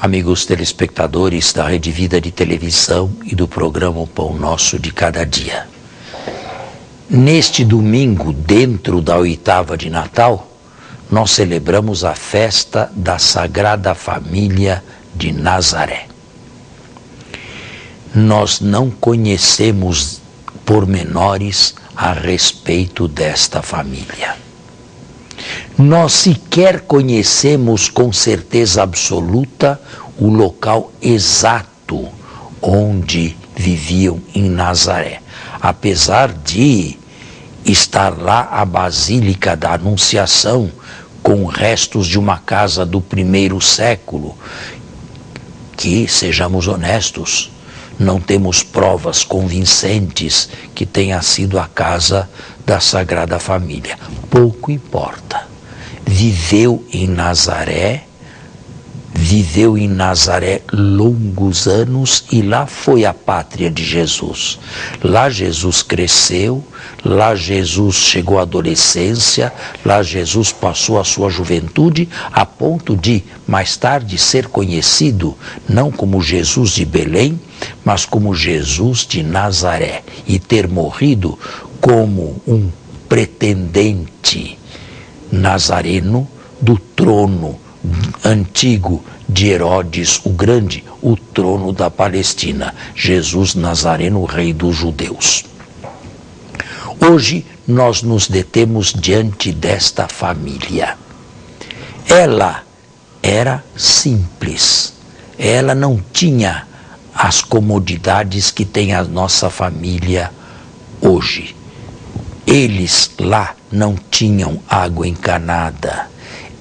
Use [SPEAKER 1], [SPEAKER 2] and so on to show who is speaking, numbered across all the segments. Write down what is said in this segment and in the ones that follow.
[SPEAKER 1] amigos telespectadores da Rede Vida de Televisão e do programa O Pão Nosso de Cada Dia. Neste domingo, dentro da oitava de Natal, nós celebramos a festa da Sagrada Família de Nazaré. Nós não conhecemos pormenores a respeito desta família. Nós sequer conhecemos com certeza absoluta o local exato onde viviam em Nazaré, apesar de estar lá a Basílica da Anunciação, com restos de uma casa do primeiro século, que, sejamos honestos, não temos provas convincentes que tenha sido a casa da Sagrada Família. Pouco importa. Viveu em Nazaré longos anos e lá foi a pátria de Jesus. Lá Jesus cresceu, lá Jesus chegou à adolescência, lá Jesus passou a sua juventude, a ponto de, mais tarde, ser conhecido não como Jesus de Belém, mas como Jesus de Nazaré, e ter morrido como um pretendente nazareno do trono antigo de Herodes o Grande, o trono da Palestina. Jesus Nazareno, rei dos judeus. Hoje nós nos detemos diante desta família. Ela era simples, ela não tinha as comodidades que tem a nossa família hoje. Eles lá não tinham água encanada,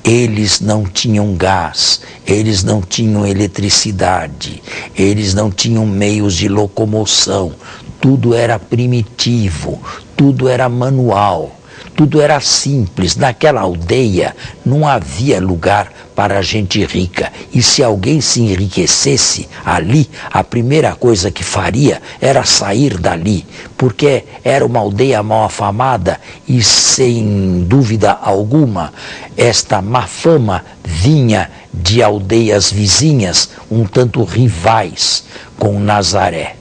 [SPEAKER 1] eles não tinham gás, eles não tinham eletricidade, eles não tinham meios de locomoção. Tudo era primitivo, tudo era manual, tudo era simples. Naquela aldeia não havia lugar para gente rica. E se alguém se enriquecesse ali, a primeira coisa que faria era sair dali, porque era uma aldeia mal afamada e, sem dúvida alguma, esta má fama vinha de aldeias vizinhas, um tanto rivais com Nazaré.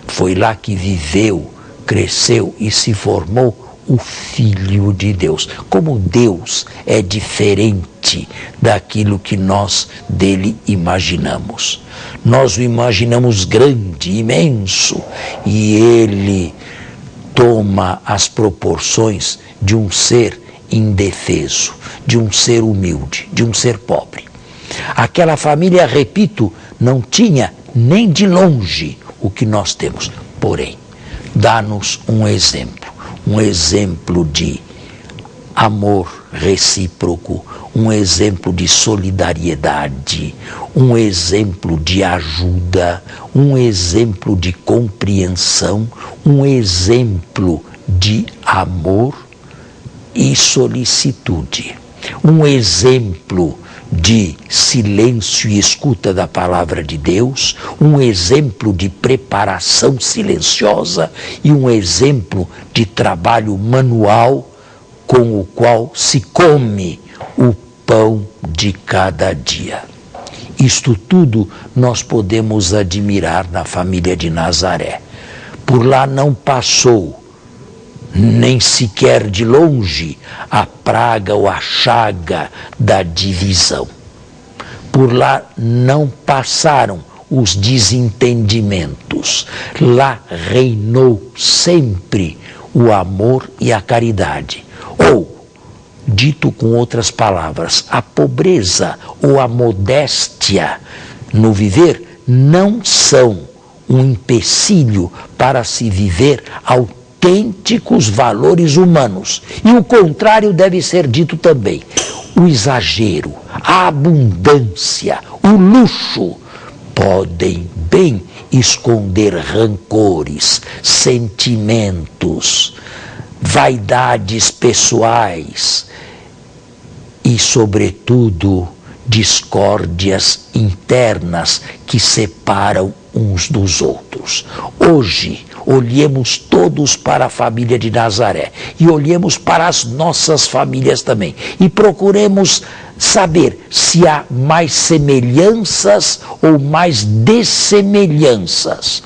[SPEAKER 1] Foi lá que viveu, cresceu e se formou o Filho de Deus. Como Deus é diferente daquilo que nós dele imaginamos. Nós o imaginamos grande, imenso, e ele toma as proporções de um ser indefeso, de um ser humilde, de um ser pobre. Aquela família, repito, não tinha nem de longe o que nós temos. Porém, dá-nos um exemplo de amor recíproco, um exemplo de solidariedade, um exemplo de ajuda, um exemplo de compreensão, um exemplo de amor e solicitude, um exemplo de silêncio e escuta da palavra de Deus, um exemplo de preparação silenciosa e um exemplo de trabalho manual com o qual se come o pão de cada dia. Isto tudo nós podemos admirar na família de Nazaré. Por lá não passou, nem sequer de longe, a praga ou a chaga da divisão. Por lá não passaram os desentendimentos. Lá reinou sempre o amor e a caridade. Ou, dito com outras palavras, a pobreza ou a modéstia no viver não são um empecilho para se viver autênticos valores humanos. E o contrário deve ser dito também. O exagero, a abundância, o luxo podem bem esconder rancores, sentimentos, vaidades pessoais e, sobretudo, discórdias internas que separam uns dos outros. Hoje, olhemos todos para a família de Nazaré e olhemos para as nossas famílias também e procuremos saber se há mais semelhanças ou mais dessemelhanças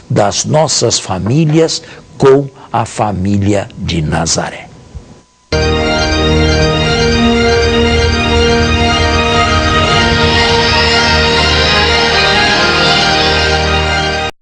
[SPEAKER 1] das nossas famílias com a família de Nazaré.